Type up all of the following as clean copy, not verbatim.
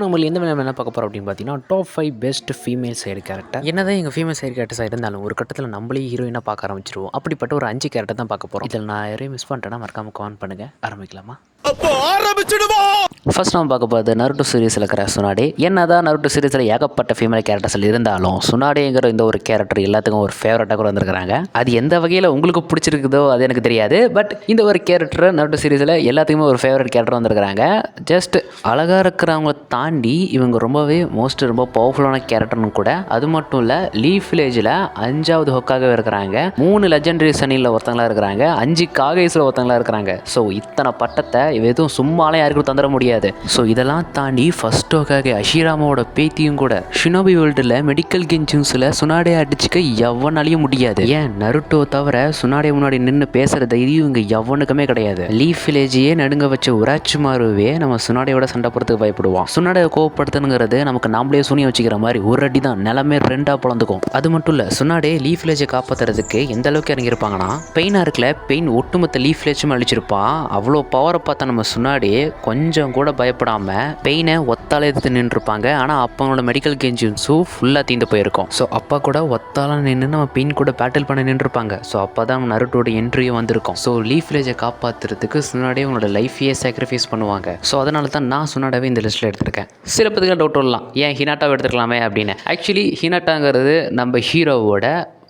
நம்ம எந்த வேலை என்ன பார்க்க போகிறோம் அப்படின்னு பார்த்தீங்கன்னா top 5 best female side character. என்னதான் எங்கள் ஃபீமேல் சைடு கேரக்டர்ஸாக இருந்தாலும் ஒரு கட்டத்தில் நம்மளே ஹீரோயினாக பார்க்க ஆரம்பிச்சிருவோம். அப்படிப்பட்ட ஒரு 5 கேரக்டர் தான் பார்க்க போகிறோம். இதில் நான் யாரையும் மிஸ் பண்ணிட்டேன்னா மறக்காம கமெண்ட் பண்ணுங்கள். ஆரம்பிக்கலாமா? ஃபர்ஸ்ட் நம்ம பார்க்க போகிறது நருட்டோ சீரீஸில் இருக்கிற சுனாடே. என்னதான் நருட்டோ சீரீஸில் ஏகப்பட்ட ஃபீமேல் கேரக்டர்ஸ் இருந்தாலும் சுனாடேங்கிற இந்த ஒரு கேரக்டர் எல்லாத்துக்கும் ஒரு ஃபேவரட்டாக கூட வந்திருக்காங்க. அது எந்த வகையில் உங்களுக்கு பிடிச்சிருக்குதோ அது எனக்கு தெரியாது. பட் இந்த ஒரு கேரக்டர் நருட்டோ சீரீஸில் எல்லாத்துக்குமே ஒரு ஃபேவரட் கேரக்டர் வந்திருக்காங்க. ஜஸ்ட் அழகாக இருக்கிறவங்கள தாண்டி இவங்க ரொம்ப பவர்ஃபுல்லான கேரக்டர்னு கூட. அது மட்டும் இல்லை, லீஃப் வில்லேஜில் 5வது ஹொக்காகவே இருக்கிறாங்க. 3 லெஜெண்டரி சனியில் ஒருத்தங்களா இருக்கிறாங்க. 5 காகேஸில் ஒருத்தங்களா இருக்கிறாங்க. ஸோ இத்தனை பட்டத்தை எதுவும் சும்மாலாம் யாருக்கும் தந்துட முடியாது. ஸோ இதெல்லாம் தாண்டி ஃபர்ஸ்ட் ஹொக்காகே அஷிராமாவோட பேத்தியும் கூட. ஷினோபி வேர்ல்டில் மெடிக்கல் கெஞ்சிங்ஸில் சுனாடே அடிச்சுக்க எவனாலையும் முடியாது. ஏன் நருட்டோ தவிர சுனாடே முன்னாடி நின்று பேசுகிற தைரியம் இங்கே எவனுக்குமே கிடையாது. லீஃப் வில்லேஜையே நடுங்க வச்ச உராச்சிமாருவே நம்ம சுனாடையோட சண்டை போடுறதுக்கு பயப்படுவான். சுனாடையை கோவப்படுத்துனுங்கிறது நமக்கு நாமளே சுனி வச்சுக்கிற மாதிரி ஒரு அடி தான் நிலமே 2ஆக பிளந்துக்கும். அது மட்டும் இல்லை, சுனாடே லீஃப் வில்லேஜை காப்பாற்றுறதுக்கு எந்த அளவுக்கு இறங்கியிருப்பாங்கன்னா, பெயினாக இருக்கல பெயின் ஒட்டுமொத்த லீஃப் வில்லேஜும் அழிச்சிருப்பான். அவ்வளோ பவரை பார்த்தா நம்ம சுனாடே கொஞ்சம் கூட பயப்படாமல் பெயினை ஒத்தால எடுத்து நின்றுருப்பாங்க. ஆனால் அப்பங்களோட மெடிக்கல் கெஞ்சின்ஸும் ஃபுல்லாக தீந்து போயிருக்கும். ஸோ அப்பா கூட ஒத்தால நின்று நம்ம பெயின் கூட பேட்டில் பண்ண நின்றுருப்பாங்க. ஸோ அப்போ தான் நருட்டோட என்ட்ரியும் வந்திருக்கும். ஸோ லீஃப் வில்லேஜை காப்பாற்றுறதுக்கு சுனாடே உங்களோட லைஃபையே சாக்ரிஃபைஸ் பண்ணுவாங்க. ஸோ அதனால தான் நான் சுனாடாவே இந்த லிஸ்ட்டில் எடுத்திருக்கேன். சில பேருக்கு டவுட் வரலாம், ஏன் ஹினாட்டாவை எடுத்துக்கலாமே அப்படின்னு. ஆக்சுவலி ஹினாட்டாங்கிறது நம்ம ஹீரோவோட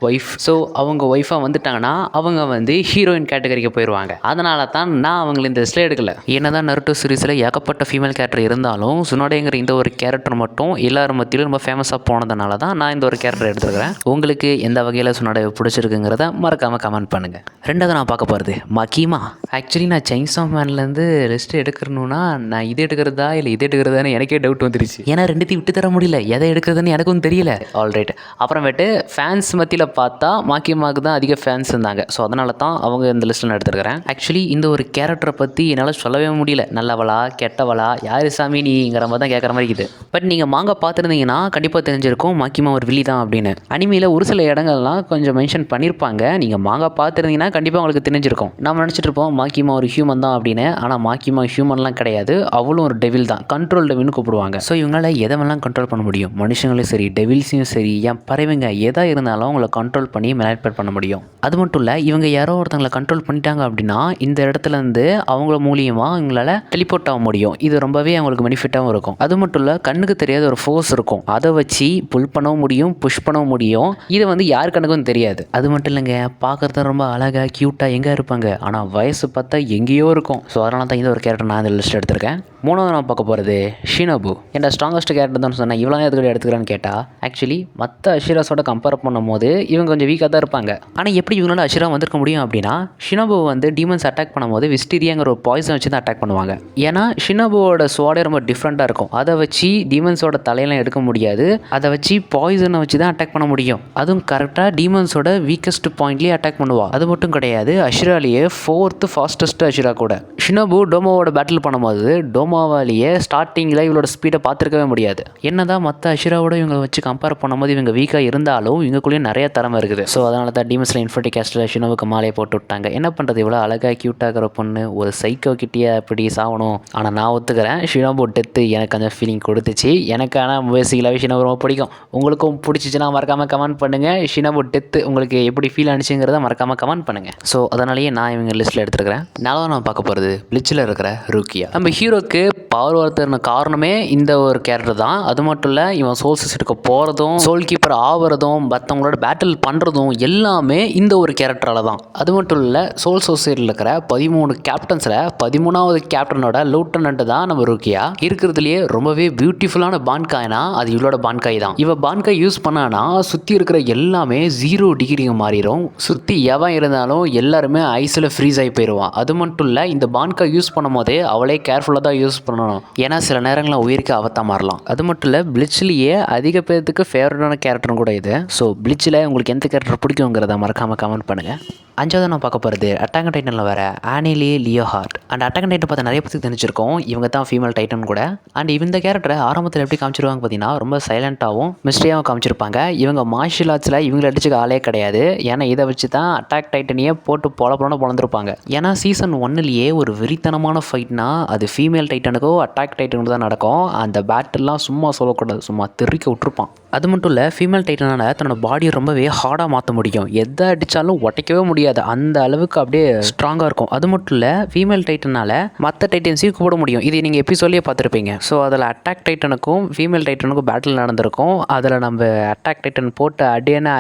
ஒய்ஃப். ஸோ அவங்க ஒய்ஃபாக வந்துட்டாங்கன்னா அவங்க ஹீரோயின் கேட்டகரிக்கு போயிடுவாங்க. அதனால தான் நான் அவங்களை இந்த லிஸ்ட்டில் எடுக்கல. என்னதான் நருட்டோ சீரீஸில் ஏகப்பட்ட ஃபீமேல் கேரக்டர் இருந்தாலும் சுனாடேங்கிற இந்த ஒரு கேரக்டர் மட்டும் எல்லாரும் மத்தியிலும் ரொம்ப ஃபேமஸாக போனதுனால தான் நான் இந்த ஒரு கேரக்டர் எடுத்துருக்கிறேன். உங்களுக்கு எந்த வகையில் சுனாடே பிடிச்சிருக்குங்கிறத மறக்காமல் கமெண்ட் பண்ணுங்கள். ரெண்டாவது நான் பார்க்க போகிறது மகிமா. ஆக்சுவலி நான் செயின்ஸா மேன்லேருந்து லிஸ்ட் எடுக்கணும்னா நான் இது எடுக்கிறதா இல்லை இது எடுக்கிறதான்னு எனக்கே டவுட் வந்துருச்சு. ஏன்னா ரெண்டுத்தையும் விட்டு தர முடியல, எதை எடுக்கிறதுன்னு எனக்கும் தெரியல. ஆல்ரைட், அப்புறமேட்டு ஃபேன்ஸ் மத்தியில் பார்த்தா மாக்கியமாவுக்கு தான் அதிக ஃபேன்ஸ் இருந்தாங்க. ஸோ அதனால தான் அவங்க இந்த லிஸ்ட்டில் நான் எடுத்துருக்கிறேன். ஆக்சுவலி இந்த ஒரு கேரக்டரை பற்றி என்னால் சொல்லவே முடியல. நல்லவளா கெட்டவளா யார் சாமி நீங்கிற மாதிரி தான் கேட்குற மாதிரி இருக்குது. பட் நீங்கள் மாங்கா பார்த்துருந்தீங்கன்னா கண்டிப்பாக தெரிஞ்சிருக்கும் மாக்கியமா ஒரு வில்லி தான் அப்படின்னு. அனிமையில் ஒரு சில இடங்கள்லாம் கொஞ்சம் மென்ஷன் பண்ணியிருப்பாங்க. நீங்கள் மாங்கா பார்த்துருந்தீங்கன்னா கண்டிப்பாக உங்களுக்கு தெரிஞ்சிருக்கும். நம்ம நினச்சிட்டு இருப்போம் மாக்கியமா ஒரு ஹியூமன் தான் அப்படின்னு. ஆனால் மாக்கியமா ஹியூமன்லாம் கிடையாது, அவளும் ஒரு டெவில் தான். கண்ட்ரோல் டெவில்னு கூப்பிடுவாங்க. ஸோ இவங்களால எதெல்லாம் கண்ட்ரோல் பண்ண முடியும், மனுஷங்களும் சரி டெவில்ஸையும் சரி, ஏன் பறவைங்க எதாக இருந்தாலும் அவங்கள கண்ட்ரோல் பண்ணி மேனிபுலேட் பண்ண முடியும். அது மட்டும் இல்லை, இவங்க யாரோ ஒருத்தங்களை கண்ட்ரோல் பண்ணிட்டாங்க அப்படின்னா இந்த இடத்துலேருந்து அவங்கள மூலியமாக இவங்களால டெலிபோர்ட் ஆக முடியும். இது ரொம்பவே அவங்களுக்கு பெனிஃபிட்டாகவும் இருக்கும். அது மட்டும் இல்லை, கண்ணுக்கு தெரியாத ஒரு ஃபோர்ஸ் இருக்கும். அதை வச்சு புல் பண்ணவும் முடியும், புஷ் பண்ணவும் முடியும். இது யார் கண்ணுக்கும் தெரியாது. அது மட்டும் இல்லைங்க, பார்க்குறது ரொம்ப அழகாக க்யூட்டாக எங்கே இருப்பாங்க, ஆனால் வயசு பார்த்தா எங்கேயோ இருக்கும். ஸோ அதனால தான் இந்த ஒரு கேரக்டர் நான் இந்த லிஸ்ட் எடுத்திருக்கேன். மூணாவது நான் பார்க்க போகிறது ஷினோபு. என் ஸ்ட்ராங்கஸ்ட் கேரக்டர் தான் சொன்னேன். இவ்வளோ எதுக்கு எடுத்துக்கிறேன்னு கேட்டால், ஆக்சுவலி மற்ற அஷிராஸோட கம்பேர் பண்ணும்போது இவங்க கொஞ்சம் வீக்காக தான் இருப்பாங்க. ஆனால் எப்படி இவங்களால அஷிரா வந்திருக்க முடியும் அப்படின்னா, ஷினோபு டீமன்ஸ் அட்டாக் பண்ணும்போது விஸ்டீரியாங்கிற ஒரு பாய்சன் வச்சு தான் அட்டாக் பண்ணுவாங்க. ஏன்னா ஷினோபுவோட ஸ்வாடே ரொம்ப டிஃப்ரெண்ட்டாக இருக்கும். அதை வச்சு டீமன்ஸோட தலையெல்லாம் எடுக்க முடியாது. அதை வச்சு பாய்சனை வச்சு தான் அட்டாக் பண்ண முடியும். அதுவும் கரெக்டாக டீமன்ஸோட வீக்கஸ்ட் பாயிண்ட்லேயே அட்டாக் பண்ணுவா. அது மட்டும் கிடையாது, அஷிராலேயே 4th ஃபாஸ்டஸ்ட் அஷிரா கூட. ஷினோபு டோமோவோட பேட்டில் பண்ணும்போது டோமோவாலேயே ஸ்டார்டிங்கில் இவளோட ஸ்பீடை பார்த்துருக்கவே முடியாது. என்னதான் மற்ற அஷிராவோட இவங்க வச்சு கம்பேர் பண்ணும்போது இவங்க வீக்காக இருந்தாலும் இவங்களுக்குள்ளேயும் நிறைய திறமை இருக்குது. ஸோ அதனால தான் டீமன்ஸில் இன்ஃபர்டி கேஸ்டில் ஷினோவுக்கு மாலையை போட்டு விட்டாங்க. என்ன பண்ணுறது, இவ்வளோ அழகாக க்யூட்டாகிற பொண்ணு ஒரு சைக்கோ கிட்டே அப்படி சாகணும். ஆனால் நான் ஒத்துக்கிறேன், ஷினோபு டெத்து எனக்கு அந்த ஃபீலிங் கொடுத்துச்சு. எனக்கு ஆனால் பேசிக்கலாகவே ஷினோபு ரொம்ப பிடிக்கும். உங்களுக்கும் பிடிச்சிச்சுன்னா மறக்காமல் கமெண்ட் பண்ணுங்கள். ஷினோபு டெத்து உங்களுக்கு எப்படி ஃபீல் ஆனிச்சுங்கிறத மறக்காமல் கமெண்ட் பண்ணுங்கள். ஸோ அதனாலேயே நான் இவங்க லிஸ்ட்டில் எடுத்துருக்கிறேன். நாலாவது நான் பார்க்க போகிறது பிளிச்சில் இருக்கிற ரூக்கியா. நம்ம ஹீரோக்கு பவர் ஒருத்தர்ன காரணமே இந்த ஒரு கேரக்டர் தான். அது மட்டும் இல்லை, இவன் சோல் சிஸ்டருக்கு போகிறதும் சோல் கீப்பர் ஆகிறதும் மற்றவங்களோட பேட்டில் பண்ணுறதும் எல்லாமே இந்த ஒரு கேரக்டரால் தான். அது மட்டும் இல்லை, சோல் சொசைட்டியில் இருக்கிற 13 கேப்டன்ஸில் 13வது கேப்டனோட லூட்டனண்ட் தான் நம்ம ரூக்கியா. இருக்கிறதுலையே ரொம்பவே பியூட்டிஃபுல்லான பான்காய்னா அது இவளோட பான்காய் தான். இவ பான்காய் யூஸ் பண்ணானா சுற்றி இருக்கிற எல்லாமே 0 டிகிரிங்க மாறிடும். சுற்றி எவன் இருந்தாலும் எல்லாருமே ஐஸில் ஃப்ரீஸ் ஆகி போயிடுவான். அது மட்டும் இல்லை, இந்த பான்காய் யூஸ் பண்ணும் போதே அவளே கேர்ஃபுல்லாக தான் யூஸ் பண்ணணும். ஏன்னா சில நேரங்களில் உயிருக்கு ஆபத்தாக மாறலாம். அது மட்டும் இல்லை, பிளிச்லேயே அதிக பேருக்கு ஃபேவரட்டான கேரக்டரும் கூட இது. ஸோ பிளிச்சில் உங்களுக்கு எந்த கேரக்டர் பிடிக்குங்கிறத மறக்காமல் கமெண்ட் பண்ணுங்கள். 5வது நான் பார்க்க போகிறது அட்டாக் ஆன் டைட்டனில் வர ஆனிலி லியோஹார்ட். அண்ட் அட்டாக் ஆன் டைட்டன் பார்த்து நிறைய பற்றி தெரிஞ்சிருக்கோம். இவங்க தான் ஃபீமேல் டைட்டன் கூட. அண்ட் இந்த கேரக்டரை ஆரம்பத்தில் எப்படி காமிச்சிருவாங்க பார்த்தீங்கன்னா ரொம்ப சைலண்ட்டாகவும் மிஸ்ட்ரியாகவும் காமிச்சிருப்பாங்க. இவங்க மார்ஷியல் ஆர்ட்ஸில் இவங்களை அடிச்சுக்க ஆளே கிடையாது. ஏன்னா இதை வச்சு தான் அட்டாக் டைட்டனையே போட்டு பொழந்துருப்பாங்க. ஏன்னா சீசன் 1லேயே ஒரு வெறித்தனமான ஃபைட்னா அது ஃபீமேல் டைட்டனுக்கோ அட்டாக் டைட்டனுக்கு தான் நடக்கும். அந்த பேட்டில்லாம் சும்மா சொல்லக்கூடாது, சும்மா தெறிக்க விட்டுருப்பான். அது மட்டும் இல்லை, ஃபீமேல் டைட்டனால் தன்னோட பாடியை ரொம்பவே ஹார்டாக மாற்ற முடியும். எதை அடித்தாலும் உடைக்கவே முடியாது, அந்த அளவுக்கு அப்படியே ஸ்ட்ராங்காக இருக்கும். அது மட்டும் இல்லை, ஃபீமேல் டைட்டனால் மற்ற டைட்டன்ஸையும் கூப்பிட முடியும். இது நீங்கள் எபிசோட்லேயே பார்த்துருப்பீங்க. ஸோ அதில் அட்டாக் டைட்டனுக்கும் ஃபீமேல் டைட்டனுக்கும் பேட்டில் நடந்திருக்கும். அதில் நம்ம அட்டாக் டைட்டன் போட்டு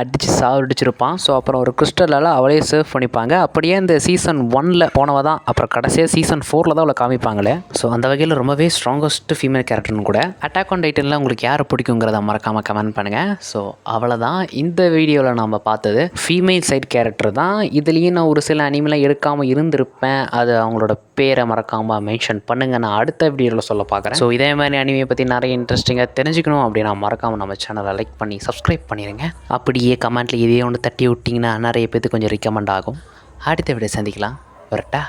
அடித்து சாவடிச்சிருப்பான். ஸோ அப்புறம் ஒரு கிறிஸ்டலால் அவளே சேவ் பண்ணிப்பாங்க. அப்படியே இந்த சீசன் 1ல் போனவ தான் அப்புறம் கடைசியாக சீசன் 4ல் தான் அவளை காமிப்பாங்களே. ஸோ அந்த வகையில் ரொம்பவே ஸ்ட்ராங்கஸ்ட் ஃபீமேல் கேரக்டர்னு கூட. அட்டாக் ஆன் டைட்டனில் உங்களுக்கு யாரை பிடிக்குங்கிறத மறக்காமல் கமெண்ட் பண்ணுங்கள். ஸோ அவ்வளோதான் இந்த வீடியோவில் நம்ம பார்த்தது ஃபீமேல் சைட் கேரக்டர் தான். இதுலேயும் நான் ஒரு சில அனிமெலாம் எடுக்காமல் இருந்திருப்பேன். அது அவங்களோட பேரை மறக்காமல் மென்ஷன் பண்ணுங்கள், நான் அடுத்த வீடியோவில் சொல்ல பார்க்குறேன். ஸோ இதே மாதிரி அனிமையை பற்றி நிறைய இன்ட்ரெஸ்டிங்காக தெரிஞ்சுக்கணும் அப்படின்னா மறக்காமல் நம்ம சேனலை லைக் பண்ணி சப்ஸ்கிரைப் பண்ணிடுங்க. அப்படியே கமெண்ட்டில் இதே ஒன்று தட்டி விட்டிங்கன்னா நிறைய பேருக்கு கொஞ்சம் ரிக்கமெண்ட் ஆகும். அடுத்த வீடியோ சந்திக்கலாம். வரட்டா.